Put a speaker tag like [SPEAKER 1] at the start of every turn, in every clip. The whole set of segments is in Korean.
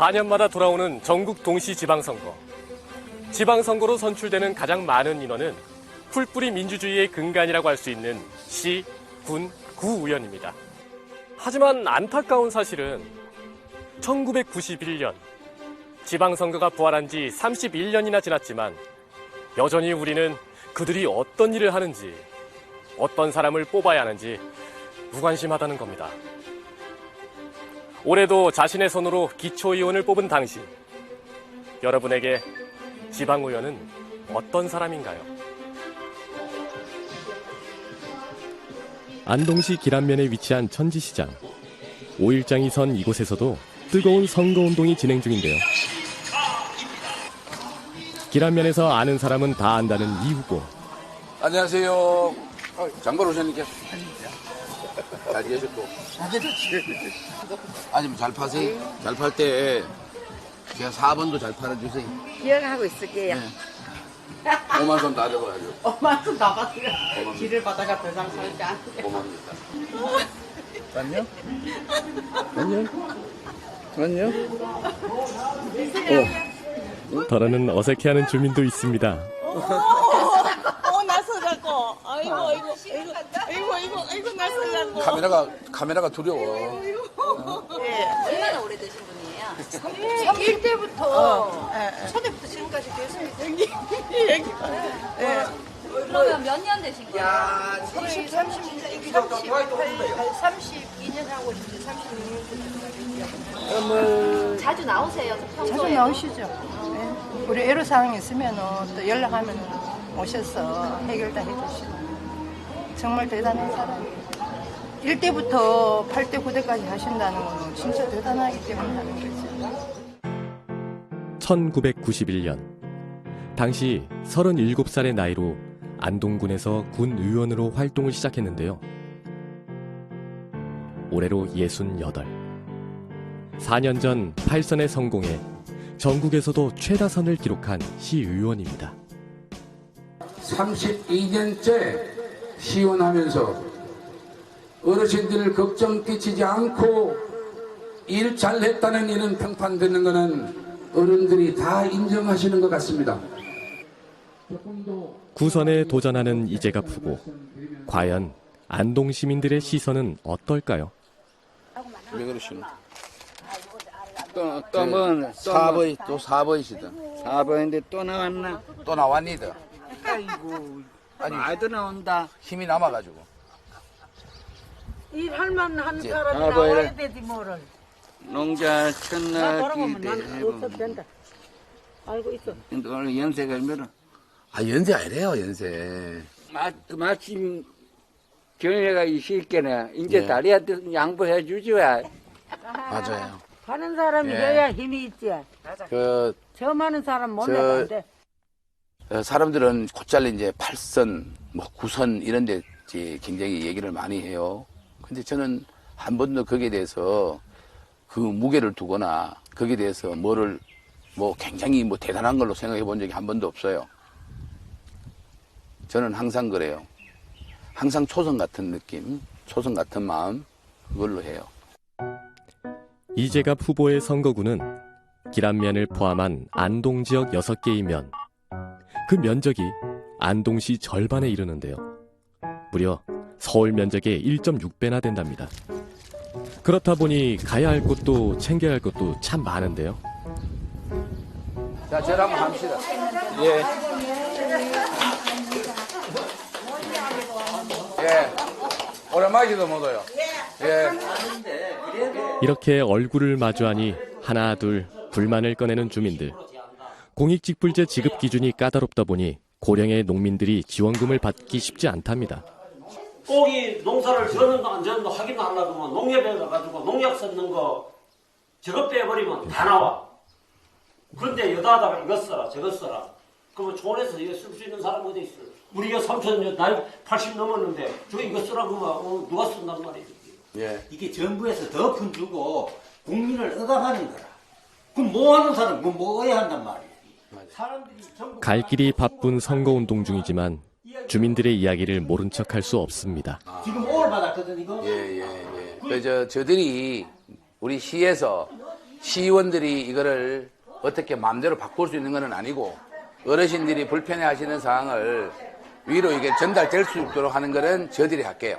[SPEAKER 1] 4년마다 돌아오는 전국 동시 지방선거. 지방선거로 선출되는 가장 많은 인원은 풀뿌리 민주주의의 근간이라고 할 수 있는 시, 군, 구의원입니다. 하지만 안타까운 사실은 1991년 지방선거가 부활한 지 31년이나 지났지만 여전히 우리는 그들이 어떤 일을 하는지, 어떤 사람을 뽑아야 하는지 무관심하다는 겁니다. 올해도 자신의 손으로 기초의원을 뽑은 당신, 여러분에게 지방의원은 어떤 사람인가요? 안동시 기란면에 위치한 천지시장. 5일장이 선 이곳에서도 뜨거운 선거운동이 진행 중인데요. 기란면에서 아는 사람은 다 안다는 이 후보.
[SPEAKER 2] 안녕하세요. 장관 오셨니까? 잘 계셨고. 아니, 잘 파세요. 잘 팔 때 제가 4번도 잘 팔아주세요.
[SPEAKER 3] 기억하고 있을게요.
[SPEAKER 2] 네. 5만 원 다 적어야죠.
[SPEAKER 3] 5만 원 다 받으려. 길을 받아가 대장 살지 않게.
[SPEAKER 2] 고맙습니다.
[SPEAKER 4] 맞냐? 맞냐?
[SPEAKER 1] 더러는 어색해하는 주민도 있습니다.
[SPEAKER 3] 나서자고. 아이고, 나서자고.
[SPEAKER 2] 카메라가 두려워.
[SPEAKER 5] 얼마나 오래되신 분이에요?
[SPEAKER 3] 1대부터
[SPEAKER 5] 초대부터 지금까지 계속.
[SPEAKER 6] 그러면 몇 년 되신 거예요?
[SPEAKER 5] 32년 하고 있는데 36년.
[SPEAKER 6] 자주 나오세요?
[SPEAKER 7] 자주
[SPEAKER 6] 평소에?
[SPEAKER 7] 나오시죠. 네. 우리 애로사항 있으면 또 연락하면 오셔서 해결 다 해주시고. 정말 대단한 사람이에요. 1대부터 8대, 9대까지 하신다는 건 진짜 대단하기 때문에 하는 거죠.
[SPEAKER 1] 1991년, 당시 37살의 나이로 안동군에서 군 의원으로 활동을 시작했는데요. 올해로 68. 4년 전 8선에 성공해 전국에서도 최다선을 기록한 시의원입니다.
[SPEAKER 8] 32년째 시원하면서 어르신들 걱정 끼치지 않고 일 잘했다는 이런 평판 듣는 거는 어른들이 다 인정하시는 것 같습니다.
[SPEAKER 1] 구선에 도전하는 이재갑 후보. 과연 안동 시민들의 시선은 어떨까요?
[SPEAKER 2] 왜 그러시노?
[SPEAKER 4] 또뭐
[SPEAKER 2] 4번이 또 4번이시다.
[SPEAKER 4] 4번인데 또 나왔나?
[SPEAKER 2] 또 나왔니다.
[SPEAKER 4] 아이고,
[SPEAKER 2] 아니,
[SPEAKER 4] 말도 나온다.
[SPEAKER 2] 힘이 남아가지고.
[SPEAKER 3] 일할 만한
[SPEAKER 2] 이제
[SPEAKER 3] 사람이
[SPEAKER 4] 아,
[SPEAKER 3] 나와야
[SPEAKER 4] 뭐야.
[SPEAKER 3] 되지 뭐를.
[SPEAKER 4] 농자
[SPEAKER 3] 나
[SPEAKER 4] 천나기
[SPEAKER 3] 돌아가면 난 없어도
[SPEAKER 4] 대해보면
[SPEAKER 3] 된다. 알고 있어.
[SPEAKER 4] 오늘 연세가 얼마나?
[SPEAKER 2] 아, 연세 아니래요, 연세.
[SPEAKER 4] 마침 경례가 있을게네. 이제
[SPEAKER 2] 네.
[SPEAKER 4] 다리한테 양보해 주지 왜?
[SPEAKER 2] 맞아요.
[SPEAKER 3] 하는 사람이
[SPEAKER 2] 예.
[SPEAKER 3] 해야 힘이 있지.
[SPEAKER 2] 그,
[SPEAKER 3] 저 많은 사람 못
[SPEAKER 2] 저-
[SPEAKER 3] 내가 안 돼.
[SPEAKER 2] 사람들은 곧잘 이제 8선, 뭐 9선 이런 데 이제 굉장히 얘기를 많이 해요. 근데 저는 한 번도 거기에 대해서 그 무게를 두거나 거기에 대해서 뭐를 뭐 굉장히 뭐 대단한 걸로 생각해 본 적이 한 번도 없어요. 저는 항상 그래요. 항상 초선 같은 느낌, 초선 같은 마음, 그걸로 해요.
[SPEAKER 1] 이재갑 후보의 선거구는 기란면을 포함한 안동 지역 6개의 면. 그 면적이 안동시 절반에 이르는데요. 무려 서울 면적의 1.6배나 된답니다. 그렇다 보니 가야 할 곳도 챙겨야 할 것도 참 많은데요.
[SPEAKER 2] 자, 저를 한번 합시다. 예. 예. 오랜만이도 못 와요. 예.
[SPEAKER 1] 이렇게 얼굴을 마주하니 하나 둘 불만을 꺼내는 주민들. 공익직불제 지급 기준이 까다롭다 보니 고령의 농민들이 지원금을 받기 쉽지 않답니다.
[SPEAKER 9] 꼭이 농사를 지었는가 안 지었는가 확인하려고 하면 농협에 가가지고 농약 썼는 거 저거 빼버리면 다 나와. 그런데 여다하다가 이거 써라 저거 써라. 그러면 초원에서 이거 쓸 수 있는 사람 어디 있어요? 우리가 삼촌 나이 80 넘었는데 저거 이거 쓰라 그러면 누가 쓴단 말이에요.
[SPEAKER 2] 예.
[SPEAKER 10] 이게 정부에서 더 푼 주고 국민을 억압하는 거라. 그럼 뭐 하는 사람, 뭐 해야 한단 말이에요. 사람들이 전부
[SPEAKER 1] 갈 길이 바쁜 선거운동 중이지만 주민들의 이야기를 모른 척할 수 없습니다.
[SPEAKER 10] 지금 5월 받았거든, 이거?
[SPEAKER 2] 예. 저들이 우리 시에서 시의원들이 이거를 어떻게 마음대로 바꿀 수 있는 건 아니고 어르신들이 불편해하시는 사항을 위로 이게 전달될 수 있도록 하는 것은 저희들이 할게요.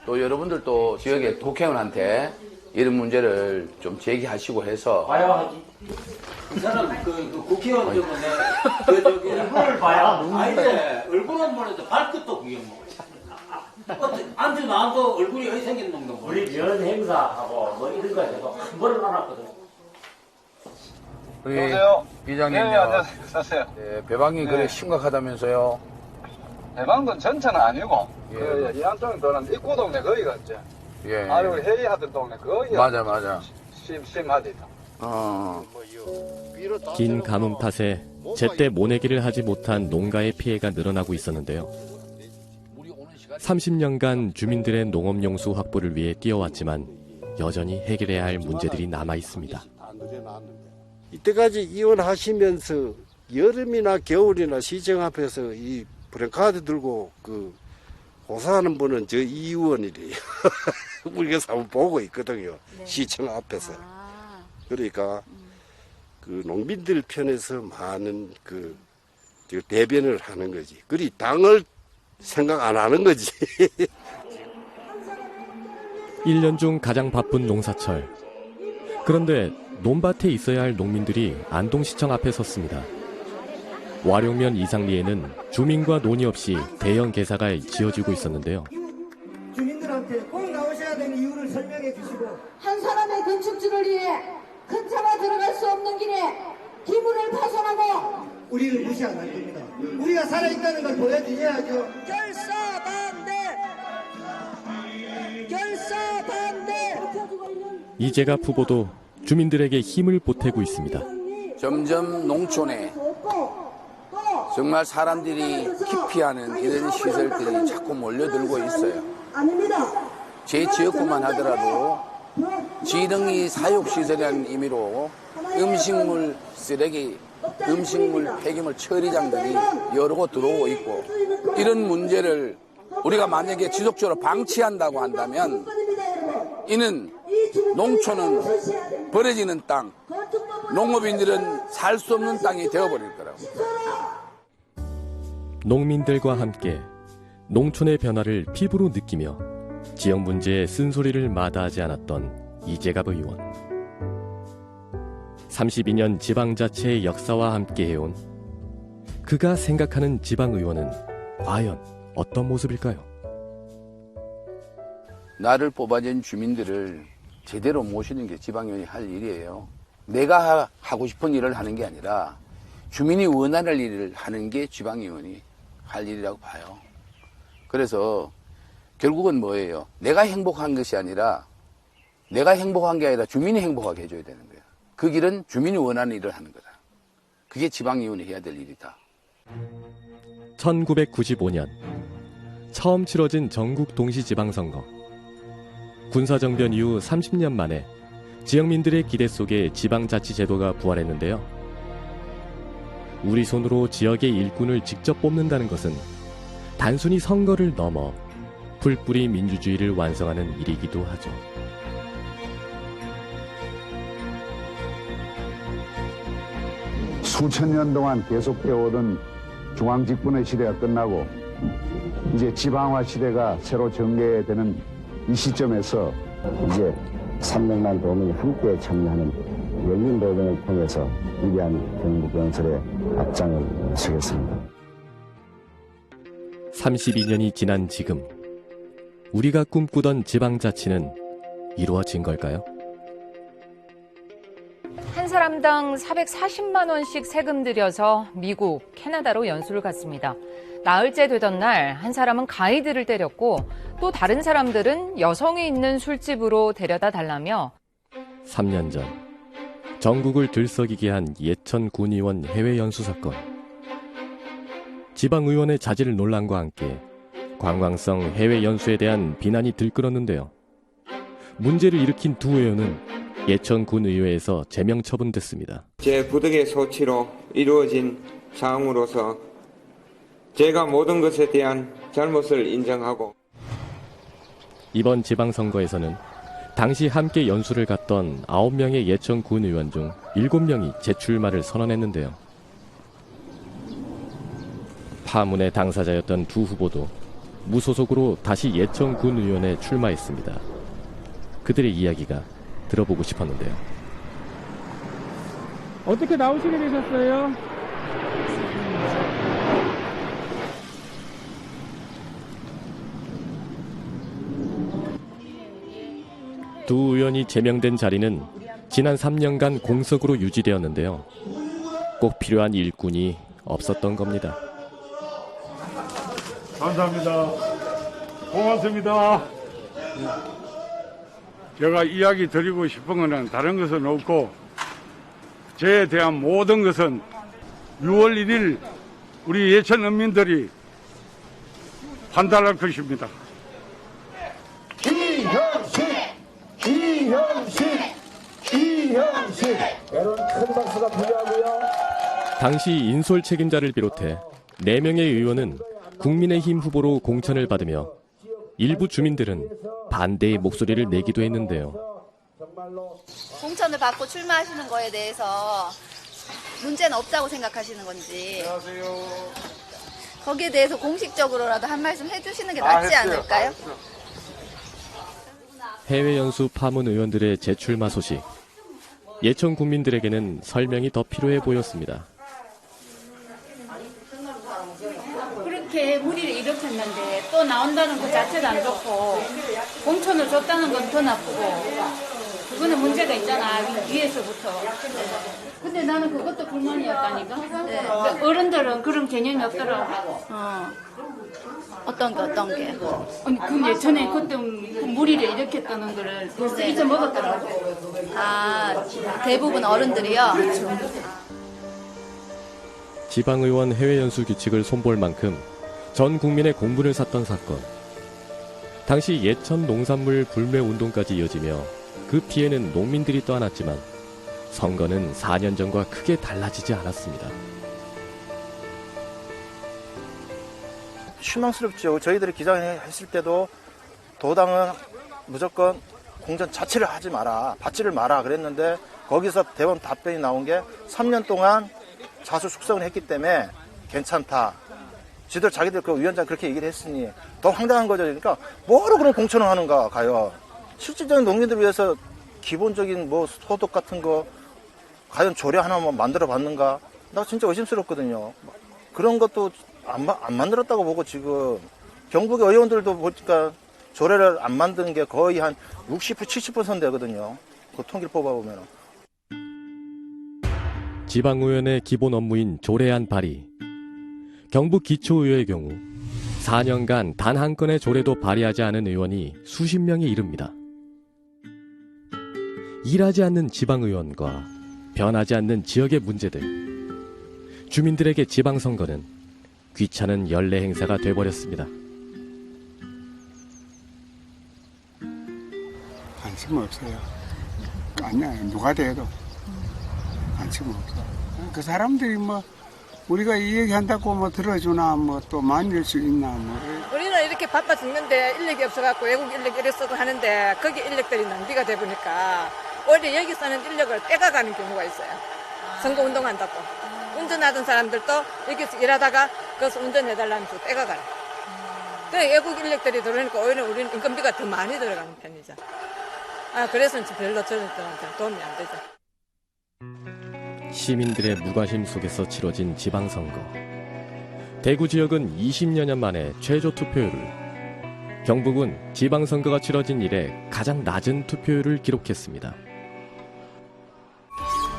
[SPEAKER 2] 또 여러분들도 지역의 국회의원한테 이런 문제를 좀 제기하시고 해서
[SPEAKER 9] 봐야 하지.
[SPEAKER 10] 그 사람 그 국회의원 때문에 그 저기
[SPEAKER 9] 얼굴을 봐야.
[SPEAKER 10] 아닌데 얼굴은 모르도 발끝도 구경 먹었어. 안주 나도 얼굴이 어디 생긴 놈도 모르.
[SPEAKER 9] 우리 면 행사하고 뭐 이런 거 해도 한 번은 안 왔거든.
[SPEAKER 2] 우리
[SPEAKER 11] 여보세요?
[SPEAKER 2] 이장님요.
[SPEAKER 11] 네, 안녕하세요.
[SPEAKER 2] 네, 배방이 그래 심각하다면서요.
[SPEAKER 11] 대방동 전체는 아니고
[SPEAKER 2] 예.
[SPEAKER 11] 그 이 안쪽에 들어는 입구 동네 거기가 이제
[SPEAKER 2] 예.
[SPEAKER 11] 아리고 회의하던 동네 거기가
[SPEAKER 2] 맞아.
[SPEAKER 11] 심하디.
[SPEAKER 1] 긴 가뭄 탓에 제때 모내기를 하지 못한 농가의 피해가 늘어나고 있었는데요. 30년간 주민들의 농업용수 확보를 위해 뛰어왔지만 여전히 해결해야 할 문제들이 남아 있습니다.
[SPEAKER 12] 이때까지 이혼하시면서 여름이나 겨울이나 시청 앞에서 이 프랭카드 들고 그 고사하는 분은 저 이 의원이래요. 우리가 한번 보고 있거든요. 네. 시청 앞에서. 그러니까 그 농민들 편에서 많은 그 대변을 하는 거지. 그리 당을 생각 안 하는 거지.
[SPEAKER 1] 1년 중 가장 바쁜 농사철. 그런데 논밭에 있어야 할 농민들이 안동시청 앞에 섰습니다. 와룡면 이상리에는 주민과 논의 없이 대형 개사가 지어지고 있었는데요.
[SPEAKER 13] 주민들한테 꼭 나오셔야 되는 이유를 설명해 주시고,
[SPEAKER 14] 한 사람의 건축지를 위해 큰 차가 들어갈 수 없는 길에 기물을 파손하고
[SPEAKER 13] 우리를 무시 안 할 겁니다. 우리가 살아있다는 걸 보여드려야죠. 결사반대! 결사반대!
[SPEAKER 1] 이재갑 후보도 주민들에게 힘을 보태고 있습니다.
[SPEAKER 2] 점점 농촌에 정말 사람들이 기피하는 이런 시설들이 자꾸 몰려들고 있어요. 제 지역구만 하더라도 지능이 사육시설이라는 의미로 음식물 쓰레기, 음식물 폐기물 처리장들이 여러 곳 들어오고 있고, 이런 문제를 우리가 만약에 지속적으로 방치한다고 한다면 이는 농촌은 버려지는 땅, 농업인들은 살 수 없는 땅이 되어버릴 거라고.
[SPEAKER 1] 농민들과 함께 농촌의 변화를 피부로 느끼며 지역 문제에 쓴소리를 마다하지 않았던 이재갑 의원. 32년 지방자치의 역사와 함께 해온 그가 생각하는 지방의원은 과연 어떤 모습일까요?
[SPEAKER 2] 나를 뽑아준 주민들을 제대로 모시는 게 지방의원이 할 일이에요. 내가 하고 싶은 일을 하는 게 아니라 주민이 원하는 일을 하는 게 지방의원이 할 일이라고 봐요. 그래서 결국은 뭐예요? 내가 행복한 것이 아니라, 내가 행복한 게 아니라 주민이 행복하게 해줘야 되는 거야. 그 길은 주민이 원하는 일을 하는 거다. 그게 지방의원이 해야 될 일이다.
[SPEAKER 1] 1995년 처음 치러진 전국 동시지방선거. 군사정변 이후 30년 만에 지역민들의 기대 속에 지방자치제도가 부활했는데요. 우리 손으로 지역의 일꾼을 직접 뽑는다는 것은 단순히 선거를 넘어 풀뿌리 민주주의를 완성하는 일이기도 하죠.
[SPEAKER 15] 수천 년 동안 계속되어 오던 중앙집권의 시대가 끝나고 이제 지방화 시대가 새로 전개되는 이 시점에서 이제 300만 도민이 함께 참여하는 열린 도전을 통해서 위대한 경북 연설에 앞장을 서겠습니다.
[SPEAKER 1] 32년이 지난 지금 우리가 꿈꾸던 지방자치는 이루어진 걸까요?
[SPEAKER 16] 한 사람당 440만 원씩 세금 들여서 미국, 캐나다로 연수를 갔습니다. 나흘째 되던 날 한 사람은 가이드를 때렸고 또 다른 사람들은 여성이 있는 술집으로 데려다 달라며
[SPEAKER 1] 3년 전 전국을 들썩이게 한 예천 군의원 해외 연수 사건. 지방의원의 자질 논란과 함께 관광성 해외 연수에 대한 비난이 들끓었는데요. 문제를 일으킨 두 의원은 예천 군의회에서 제명 처분됐습니다.
[SPEAKER 17] 제 부득의 소치로 이루어진 사항으로서 제가 모든 것에 대한 잘못을 인정하고
[SPEAKER 1] 이번 지방선거에서는 당시 함께 연수를 갔던 9명의 예천 군 의원 중 7명이 재출마를 선언했는데요. 파문의 당사자였던 두 후보도 무소속으로 다시 예천 군 의원에 출마했습니다. 그들의 이야기가 들어보고 싶었는데요.
[SPEAKER 18] 어떻게 나오시게 되셨어요?
[SPEAKER 1] 두 의원이 제명된 자리는 지난 3년간 공석으로 유지되었는데요. 꼭 필요한 일꾼이 없었던 겁니다.
[SPEAKER 19] 감사합니다. 고맙습니다. 제가 이야기 드리고 싶은 것은 다른 것은 없고 저에 대한 모든 것은 6월 1일 우리 예천 인민들이 판단할 것입니다.
[SPEAKER 13] 이형식 여러분 큰 박수가 필요하고요.
[SPEAKER 1] 당시 인솔 책임자를 비롯해 4명의 의원은 국민의힘 후보로 공천을 받으며 일부 주민들은 반대의 목소리를 내기도 했는데요.
[SPEAKER 6] 공천을 받고 출마하시는 거에 대해서 문제는 없다고 생각하시는 건지.
[SPEAKER 19] 안녕하세요.
[SPEAKER 6] 거기에 대해서 공식적으로라도 한 말씀 해주시는 게 낫지 않을까요?
[SPEAKER 1] 해외 연수 파문 의원들의 재출마 소식. 예천 국민들에게는 설명이 더 필요해 보였습니다.
[SPEAKER 20] 그렇게 무리를 일으켰는데 또 나온다는 것 자체도 안 좋고 공천을 줬다는 건 더 나쁘고 그거는 문제가 있잖아 위에서부터. 근데 나는 그것도 불만이었다니까.
[SPEAKER 6] 네.
[SPEAKER 20] 어른들은 그런 개념이 없더라고.
[SPEAKER 6] 어떤 게?
[SPEAKER 20] 아니 그 예전에 그때 무리를 일으켰다는 거를 벌써
[SPEAKER 6] 네.
[SPEAKER 20] 잊어먹었더라고.
[SPEAKER 6] 아, 대부분 어른들이요?
[SPEAKER 1] 지방의원 해외 연수 규칙을 손볼 만큼 전 국민의 공분을 샀던 사건. 당시 예천 농산물 불매 운동까지 이어지며 그 피해는 농민들이 떠안았지만 선거는 4년 전과 크게 달라지지 않았습니다.
[SPEAKER 21] 실망스럽죠. 저희들이 기자회견했을 때도 도당은 무조건 공천 자체를 하지 마라, 받지를 마라 그랬는데 거기서 대법원 답변이 나온 게 3년 동안 자수 숙성을 했기 때문에 괜찮다. 지들 자기들 그 위원장 그렇게 얘기를 했으니 더 황당한 거죠. 그러니까 뭐로 그런 공천을 하는가 가요. 실질적인 농민들을 위해서 기본적인 뭐 소득 같은 거 과연 조례 하나만 만들어 봤는가? 나 진짜 의심스럽거든요. 그런 것도 안 만들었다고 보고 지금 경북의 의원들도 보니까 조례를 안 만든 게 거의 한 60%, 70% 되거든요. 그 통계를 뽑아보면.
[SPEAKER 1] 지방의원의 기본 업무인 조례안 발의. 경북 기초의회의 경우 4년간 단 한 건의 조례도 발의하지 않은 의원이 수십 명에 이릅니다. 일하지 않는 지방의원과 변하지 않는 지역의 문제들. 주민들에게 지방선거는 귀찮은 연례 행사가 돼버렸습니다.
[SPEAKER 22] 관심 없어요. 아니야, 누가 돼도 관심 없어. 그 사람들이 뭐 우리가 이 얘기한다고 뭐 들어주나 뭐 또 만질 수 있나 뭐.
[SPEAKER 23] 우리는 이렇게 바빠 죽는데 인력이 없어갖고 외국 인력 이래 쓰고 하는데 거기 인력들이 낭비가 돼 보니까 오히려 여기 사는 인력을 뺏어가는 경우가 있어요. 선거 운동한다고. 운전하던 사람들도 여기서 일하다가 거기서 운전해달라는 쪽 뺏어가라. 그래 외국 인력들이 들어오니까 오히려 우리는 인건비가 더 많이 들어가는 편이죠. 그래서 별로 저런 들한테 도움이 안 되죠.
[SPEAKER 1] 시민들의 무관심 속에서 치러진 지방선거. 대구 지역은 20여년 만에 최저 투표율을, 경북은 지방선거가 치러진 이래 가장 낮은 투표율을 기록했습니다.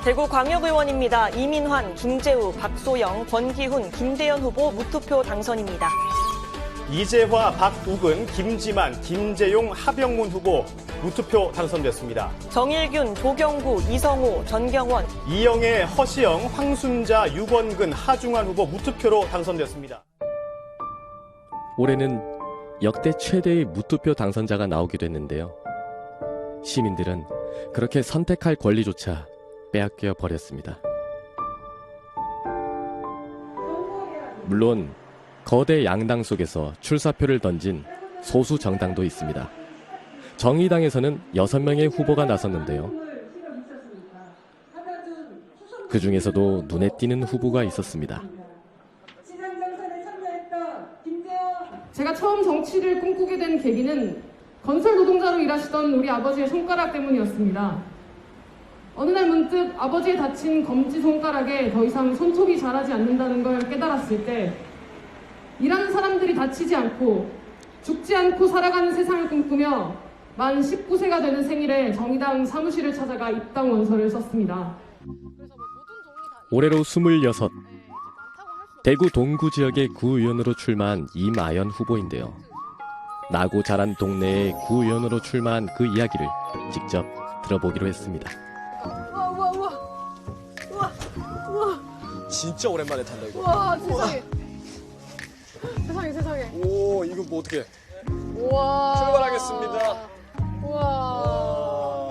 [SPEAKER 24] 대구광역의원입니다. 이민환, 김재우, 박소영, 권기훈, 김대현 후보 무투표 당선입니다.
[SPEAKER 25] 이재화, 박욱은, 김지만, 김재용, 하병문 후보 무투표 당선됐습니다.
[SPEAKER 24] 정일균, 조경구, 이성호, 전경원,
[SPEAKER 25] 이영애, 허시영, 황순자, 유건근, 하중환 후보 무투표로 당선됐습니다.
[SPEAKER 1] 올해는 역대 최대의 무투표 당선자가 나오기도 했는데요. 시민들은 그렇게 선택할 권리조차 빼앗겨 버렸습니다. 물론 거대 양당 속에서 출사표를 던진 소수 정당도 있습니다. 정의당에서는 6명의 후보가 나섰는데요. 그 중에서도 눈에 띄는 후보가 있었습니다.
[SPEAKER 3] 제가 처음 정치를 꿈꾸게 된 계기는 건설 노동자로 일하시던 우리 아버지의 손가락 때문이었습니다. 어느 날 문득 아버지의 다친 검지 손가락에 더 이상 손톱이 자라지 않는다는 걸 깨달았을 때 일하는 사람들이 다치지 않고 죽지 않고 살아가는 세상을 꿈꾸며 만 19세가 되는 생일에 정의당 사무실을 찾아가 입당 원서를 썼습니다.
[SPEAKER 1] 올해로 26. 대구 동구 지역의 구의원으로 출마한 이마연 후보인데요. 나고 자란 동네의 구의원으로 출마한 그 이야기를 직접 들어보기로 했습니다.
[SPEAKER 4] 우와. 진짜 오랜만에 탄다 이거.
[SPEAKER 3] 와 세상에. 세상에.
[SPEAKER 4] 오 이거 뭐 어떻게?
[SPEAKER 3] 우와.
[SPEAKER 4] 출발하겠습니다.
[SPEAKER 3] 우와.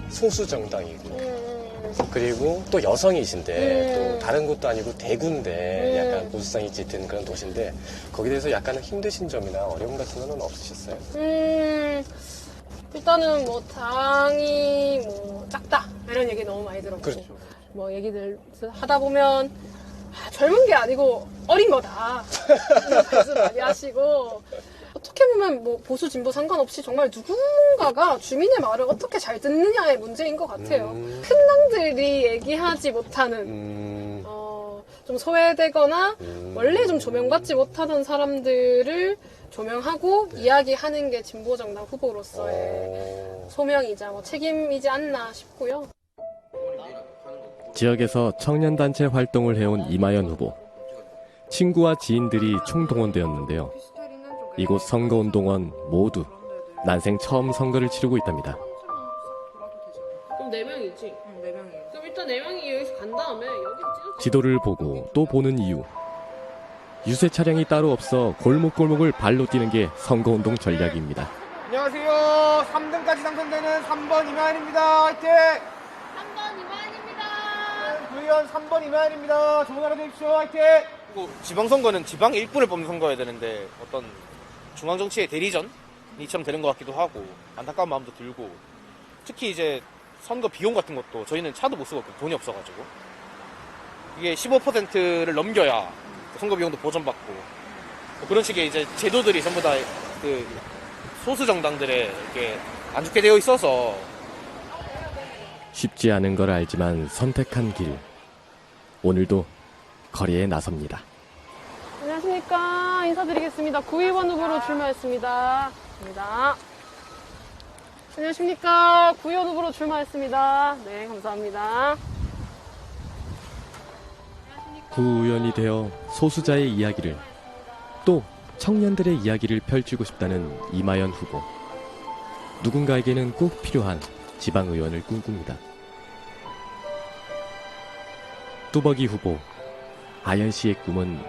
[SPEAKER 4] 소수 정당이고. 그리고 또 여성이신데 또 다른 곳도 아니고 대구인데 약간 보수성이 짙은 그런 도시인데 거기에 대해서 약간은 힘드신 점이나 어려움 같은 건 없으셨어요?
[SPEAKER 3] 일단은 뭐 당이 뭐 작다 이런 얘기 너무 많이 들었고
[SPEAKER 4] 그렇죠.
[SPEAKER 3] 뭐 얘기들 하다 보면 젊은 게 아니고 어린 거다 이런 말씀 많이 하시고 어떻게 보면 뭐 보수 진보 상관없이 정말 누군가가 주민의 말을 어떻게 잘 듣느냐의 문제인 것 같아요. 큰 당들이 얘기하지 못하는 좀 소외되거나 원래 좀 조명받지 못하던 사람들을 조명하고 이야기하는 게 진보정당 후보로서의 소명이자 뭐 책임이지 않나 싶고요.
[SPEAKER 1] 지역에서 청년단체 활동을 해온 이마연 후보. 친구와 지인들이 총동원되었는데요. 이곳 선거운동원 모두 난생 처음 선거를 치르고 있답니다.
[SPEAKER 3] 그럼 4명이지? 응, 4명이에요. 그럼 일단 4명이 여기서 간 다음에 여기
[SPEAKER 1] 지도를 보고 또 보는 이유. 유세 차량이 따로 없어 골목골목을 발로 뛰는 게 선거운동 전략입니다.
[SPEAKER 5] 안녕하세요. 3등까지 당선되는 3번 이마연입니다. 화이팅!
[SPEAKER 3] 3번 이마연입니다.
[SPEAKER 5] 구의원 3번 이마연입니다. 좋은 하루 되십시오. 화이팅! 지방선거는 지방 일꾼을 뽑는 선거여야 되는데 어떤 중앙정치의 대리전이처럼 되는 것 같기도 하고 안타까운 마음도 들고 특히 이제 선거 비용 같은 것도 저희는 차도 못 쓰고 돈이 없어가지고 이게 15%를 넘겨야 선거 비용도 보전받고 그런 식의 이제 제도들이 전부 다 그 소수 정당들에 이렇게 안 좋게 되어 있어서
[SPEAKER 1] 쉽지 않은 걸 알지만 선택한 길. 오늘도 거리에 나섭니다.
[SPEAKER 3] 안녕하십니까. 인사드리겠습니다. 구의원 후보로 출마했습니다. 감사합니다. 안녕하십니까. 구의원 후보로 출마했습니다. 네, 감사합니다.
[SPEAKER 1] 구의원이 되어 소수자의 이야기를 또 청년들의 이야기를 펼치고 싶다는 이마연 후보. 누군가에게는 꼭 필요한 지방의원을 꿈꿉니다. 뚜벅이 후보. 아연 씨의 꿈은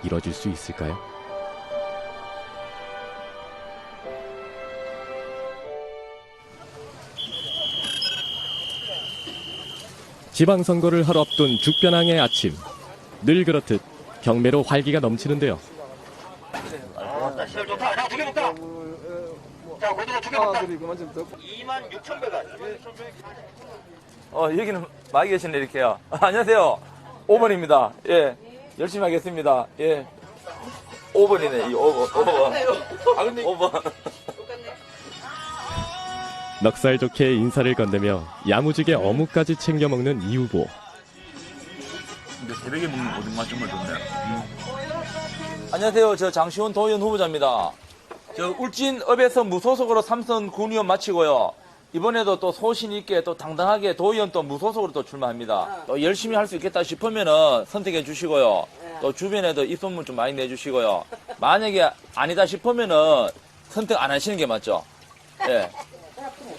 [SPEAKER 1] 이뤄질 수 있을까요? 지방선거를 하루 앞둔 죽변항의 아침. 늘 그렇듯 경매로 활기가 넘치는데요.
[SPEAKER 5] 자, 고등어 26,100원.
[SPEAKER 7] 여기는 많이 계시네, 이렇게요. 안녕하세요. 5번입니다. 예. 열심히 하겠습니다. 예. 5번이네, 5번. 아, 근데 5번.
[SPEAKER 1] 넉살 좋게 인사를 건네며 야무지게 어묵까지 챙겨 먹는 이 후보.
[SPEAKER 7] 근데 새벽에 먹는 오뎅맛 정말 좋네요. 안녕하세요. 저 장시훈 도의원 후보자입니다. 저 울진읍에서 무소속으로 3선 군의원 마치고요. 이번에도 또 소신 있게 또 당당하게 도의원 또 무소속으로 또 출마합니다. 또 열심히 할 수 있겠다 싶으면은 선택해 주시고요. 또 주변에도 입소문 좀 많이 내주시고요. 만약에 아니다 싶으면은 선택 안 하시는 게 맞죠? 예.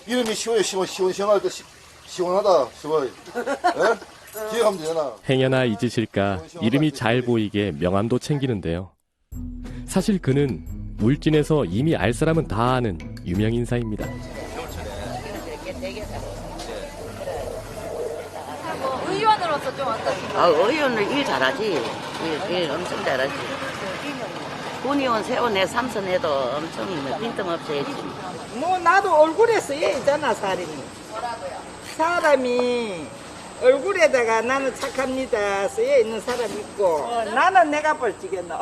[SPEAKER 8] 이름이 시원할 때 시원하다 시원. 기억하면 되나?
[SPEAKER 1] 행여나 잊으실까 이름이 잘 보이게 명함도 챙기는데요. 사실 그는 울진에서 이미 알 사람은 다 아는 유명 인사입니다.
[SPEAKER 6] 의원으로서 좀 어떠신가요?
[SPEAKER 26] 의원은 일 잘하지. 일 엄청 잘하지.
[SPEAKER 9] 군의원 세원에 삼선해도 엄청 빈틈없이 했지.
[SPEAKER 10] 뭐 나도 얼굴에 쓰여 있잖아 사람이. 사람이 얼굴에다가 나는 착합니다 쓰여 있는 사람 있고 나는 내가 벌지겠노.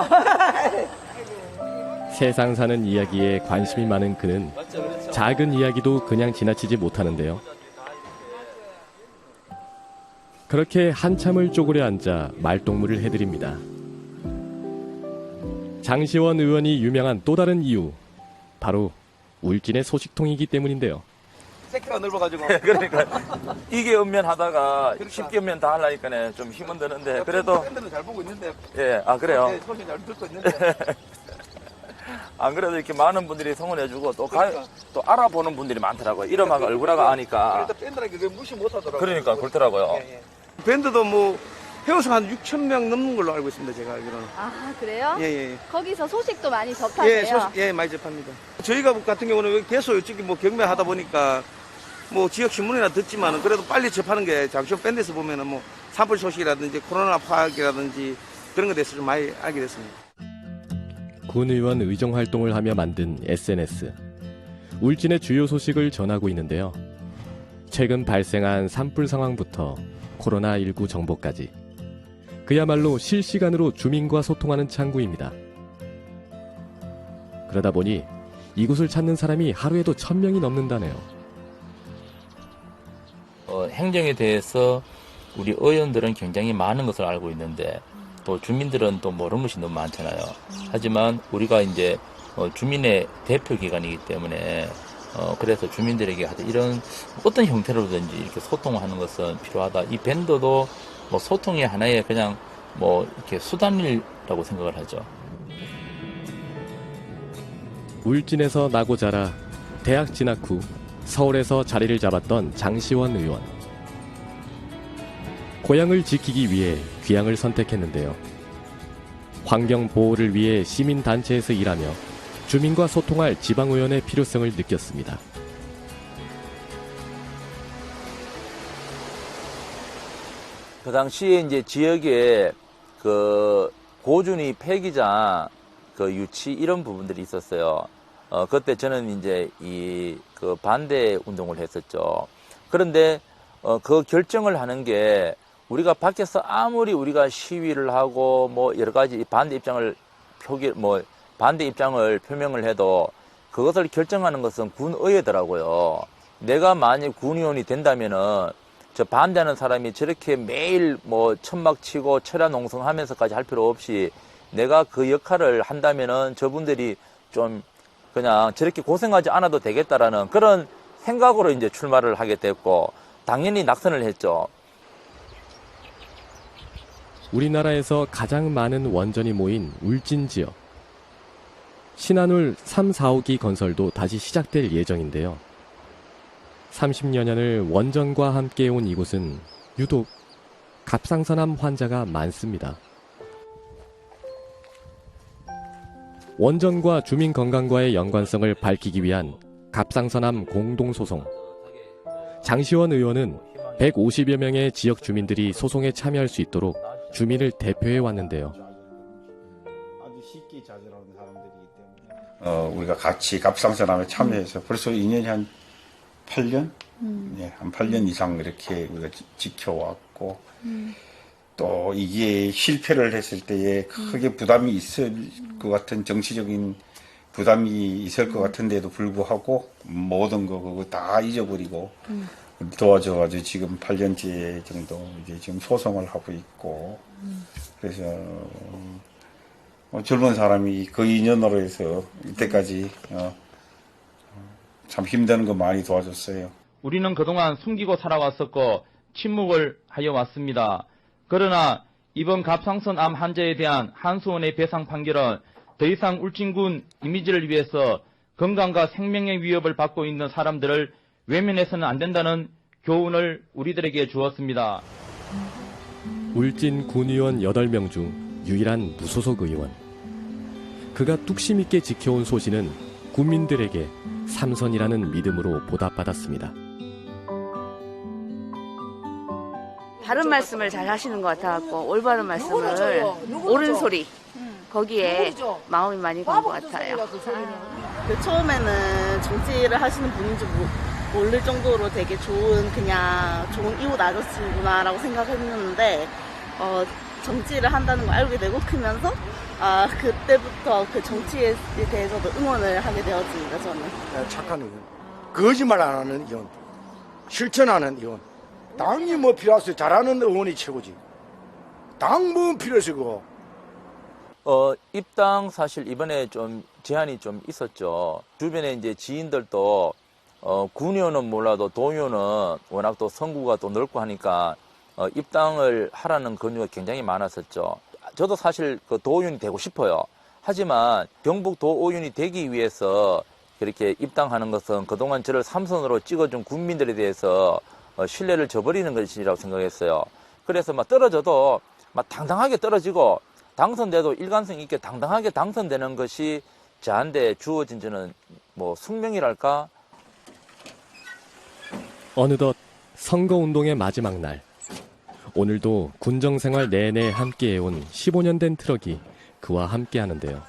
[SPEAKER 1] 세상 사는 이야기에 관심이 많은 그는 작은 이야기도 그냥 지나치지 못하는데요. 그렇게 한참을 쪼그려 앉아 말동무를 해드립니다. 장시원 의원이 유명한 또 다른 이유, 바로 울진의 소식통이기 때문인데요.
[SPEAKER 5] 새끼가 넓어가지고.
[SPEAKER 7] 그러니까 이게 읍면하다가 쉽게 읍면 다 하려니까 좀 힘은 드는데 그래도
[SPEAKER 5] 밴드는 잘 보고 있는데.
[SPEAKER 7] 예, 아 그래요.
[SPEAKER 5] 네, 소리 잘 듣고 있는데.
[SPEAKER 7] 안 그래도 이렇게 많은 분들이 성원해주고 또 알아보는 분들이 많더라고요. 이름하고 얼굴하고 아니까.
[SPEAKER 5] 그래도 밴드라는 게 무시 못하더라고요.
[SPEAKER 7] 그러니까 그렇더라고요.
[SPEAKER 5] 예, 예. 밴드도 뭐 회원수 한 6,000명 넘는 걸로 알고 있습니다. 제가 알기로는.
[SPEAKER 6] 아, 그래요?
[SPEAKER 5] 예, 예.
[SPEAKER 6] 거기서 소식도 많이 접하세요?
[SPEAKER 5] 예, 많이 접합니다. 저희가 같은 경우는 여기 계속 이쪽에 뭐 경매하다 보니까 뭐 지역 신문이나 듣지만은 그래도 빨리 접하는 게 장시원 밴드에서 보면은 뭐 산불 소식이라든지 코로나 파악이라든지 그런 것에 대해서 좀 많이 알게 됐습니다.
[SPEAKER 1] 군 의원 의정 활동을 하며 만든 SNS. 울진의 주요 소식을 전하고 있는데요. 최근 발생한 산불 상황부터 코로나19 정보까지. 그야말로 실시간으로 주민과 소통하는 창구입니다. 그러다 보니 이곳을 찾는 사람이 하루에도 1,000명이 넘는다네요.
[SPEAKER 7] 행정에 대해서 우리 의원들은 굉장히 많은 것을 알고 있는데 또 주민들은 또 모르는 것이 너무 많잖아요. 하지만 우리가 이제 주민의 대표 기관이기 때문에 그래서 주민들에게 하여튼 이런 어떤 형태로든지 이렇게 소통하는 것은 필요하다. 이 밴드도 뭐 소통의 하나의 그냥 뭐 이렇게 수단이라고 생각을 하죠.
[SPEAKER 1] 울진에서 나고 자라 대학 진학 후 서울에서 자리를 잡았던 장시원 의원. 고향을 지키기 위해 귀향을 선택했는데요. 환경 보호를 위해 시민단체에서 일하며 주민과 소통할 지방의원의 필요성을 느꼈습니다.
[SPEAKER 7] 그 당시에 이제 지역에 그 고준위 폐기장 그 유치 이런 부분들이 있었어요. 그때 저는 이제 그 반대 운동을 했었죠. 그런데 그 결정을 하는 게 우리가 밖에서 아무리 우리가 시위를 하고 뭐 여러 가지 반대 입장을 표명을 해도 그것을 결정하는 것은 군의회더라고요. 내가 만약 군의원이 된다면은 저 반대하는 사람이 저렇게 매일 뭐 천막 치고 철야 농성하면서까지 할 필요 없이 내가 그 역할을 한다면은 저분들이 좀 그냥 저렇게 고생하지 않아도 되겠다라는 그런 생각으로 이제 출마를 하게 됐고 당연히 낙선을 했죠.
[SPEAKER 1] 우리나라에서 가장 많은 원전이 모인 울진 지역. 신한울 3, 4호기 건설도 다시 시작될 예정인데요. 30여 년을 원전과 함께 온 이곳은 유독 갑상선암 환자가 많습니다. 원전과 주민 건강과의 연관성을 밝히기 위한 갑상선암 공동소송. 장시원 의원은 150여 명의 지역 주민들이 소송에 참여할 수 있도록 주민을 대표해 왔는데요.
[SPEAKER 22] 아주 쉽게 좌절하는 사람들이기 때문에.
[SPEAKER 11] 우리가 같이 갑상선암에 참여해서 벌써 2년이 한 8년? 네, 한 8년 이상 이렇게 우리가 지켜왔고, 또 이게 실패를 했을 때에 크게 부담이 있을 것 같은 정치적인 부담이 있을 것 같은데도 불구하고 모든 거 그거 다 잊어버리고 도와줘가지고 지금 8년째 정도 이제 지금 소송을 하고 있고, 그래서 젊은 사람이 그 인연으로 해서 이때까지 참 힘든 거 많이 도와줬어요.
[SPEAKER 12] 우리는 그동안 숨기고 살아왔었고 침묵을 하여 왔습니다. 그러나 이번 갑상선암 환자에 대한 한수원의 배상 판결은 더 이상 울진군 이미지를 위해서 건강과 생명의 위협을 받고 있는 사람들을 외면해서는 안 된다는 교훈을 우리들에게 주었습니다.
[SPEAKER 1] 울진 군의원 8명 중 유일한 무소속 의원. 그가 뚝심 있게 지켜온 소신은 국민들에게 삼선이라는 믿음으로 보답받았습니다.
[SPEAKER 9] 바른 말씀을 잘 하시는 것 같아갖고 올바른 말씀을 옳은 소리 거기에 마음이 많이 간 것 같아요.
[SPEAKER 2] 처음에는 정치를 하시는 분인지 모를 정도로 되게 좋은 이웃 아저씨구나라고 생각했는데 정치를 한다는 걸 알게 되고 크면서 그때부터 그 정치에 대해서도 응원을 하게 되었습니다. 저는
[SPEAKER 14] 착한 의원, 거짓말 안 하는 의원, 실천하는 의원. 당이 뭐 필요하세요? 잘하는 의원이 최고지. 당 뭐 필요하시고.
[SPEAKER 7] 입당 사실 이번에 좀 제한이 좀 있었죠. 주변에 이제 지인들도 군의원은 몰라도 도의원은 워낙 또 선구가 또 넓고 하니까 입당을 하라는 권유가 굉장히 많았었죠. 저도 사실 그 도의원이 되고 싶어요. 하지만 경북 도의원이 되기 위해서 그렇게 입당하는 것은 그동안 저를 삼선으로 찍어준 국민들에 대해서 신뢰를 저버리는 것이라고 생각했어요. 그래서 막 떨어져도 막 당당하게 떨어지고 당선돼도 일관성 있게 당당하게 당선되는 것이 저한테 주어진 저는 뭐 숙명이랄까.
[SPEAKER 1] 어느덧 선거운동의 마지막 날. 오늘도 군정생활 내내 함께해온 15년 된 트럭이 그와 함께하는데요.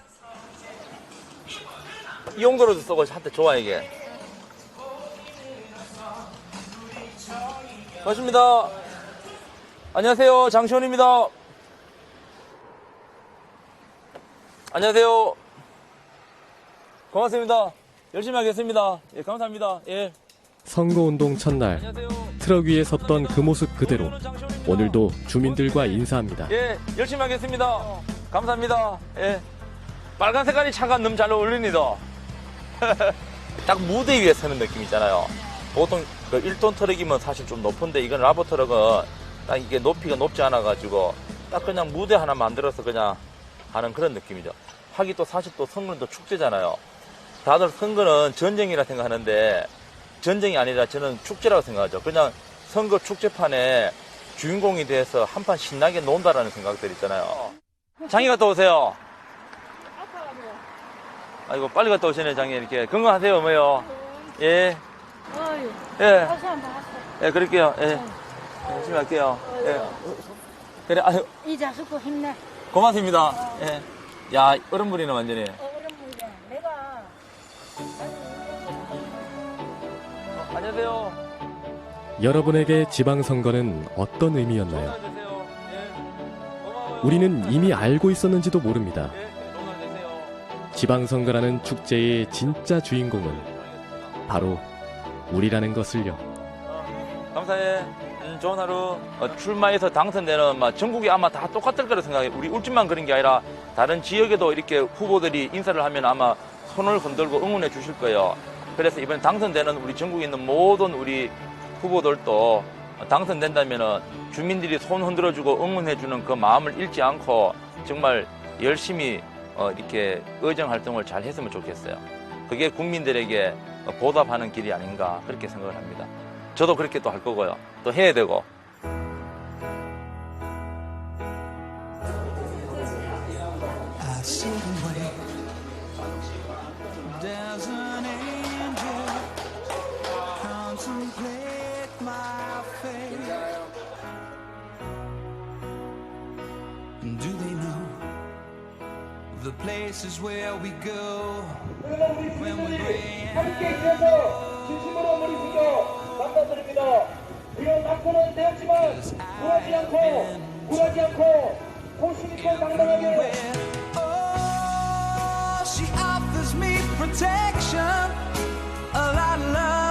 [SPEAKER 7] 이용도로도 쓰고 한테 좋아 이게. 반갑습니다. 안녕하세요. 장시원입니다. 안녕하세요. 고맙습니다. 열심히 하겠습니다. 예, 감사합니다. 예.
[SPEAKER 1] 선거운동 첫날 트럭 위에 섰던 그 모습 그대로 오늘도 주민들과 인사합니다.
[SPEAKER 7] 예, 열심히 하겠습니다. 감사합니다. 예. 빨간 색깔이 차가 너무 잘 어울립니다. 딱 무대 위에 서는 느낌 있잖아요. 보통 그 1톤 트럭이면 사실 좀 높은데 이건 라보 트럭은 딱 이게 높이가 높지 않아가지고 딱 그냥 무대 하나 만들어서 그냥 하는 그런 느낌이죠. 하기 또 사실 또 선거는 또 축제잖아요. 다들 선거는 전쟁이라 생각하는데 전쟁이 아니라 저는 축제라고 생각하죠. 그냥 선거 축제판에 주인공이 돼서 한판 신나게 논다라는 생각들 있잖아요. 장이 갔다 오세요. 아이고 빨리 갔다 오시네 장이. 이렇게 건강하세요 어머요. 예. 예. 예, 그럴게요. 예. 열심히 할게요. 예. 그래, 아유.
[SPEAKER 15] 이 자식도 힘내.
[SPEAKER 7] 고맙습니다. 예. 야, 어른분이네, 완전히.
[SPEAKER 15] 어른분이야. 내가.
[SPEAKER 7] 안녕하세요.
[SPEAKER 1] 여러분에게 지방선거는 어떤 의미였나요? 우리는 이미 알고 있었는지도 모릅니다. 지방선거라는 축제의 진짜 주인공은 바로 우리라는 것을요.
[SPEAKER 7] 감사해. 좋은 하루. 출마해서 당선되는 전국이 아마 다 똑같을 거라 생각해요. 우리 울진만 그런 게 아니라 다른 지역에도 이렇게 후보들이 인사를 하면 아마 손을 흔들고 응원해 주실 거예요. 그래서 이번에 당선되는 우리 전국에 있는 모든 우리 후보들도 당선된다면 주민들이 손 흔들어주고 응원해주는 그 마음을 잃지 않고 정말 열심히 이렇게 의정 활동을 잘 했으면 좋겠어요. 그게 국민들에게 보답하는 길이 아닌가 그렇게 생각을 합니다. 저도 그렇게 또 할 거고요. 또 해야 되고.
[SPEAKER 16] The places where we go when we
[SPEAKER 13] 함께 있어서 진심으로 머리 숙여 감사드립니다. 비록 낙고는 되었지만 굴하지 않고 호심 있고 당당하게.
[SPEAKER 16] Oh, she offers me protection, a lot of love.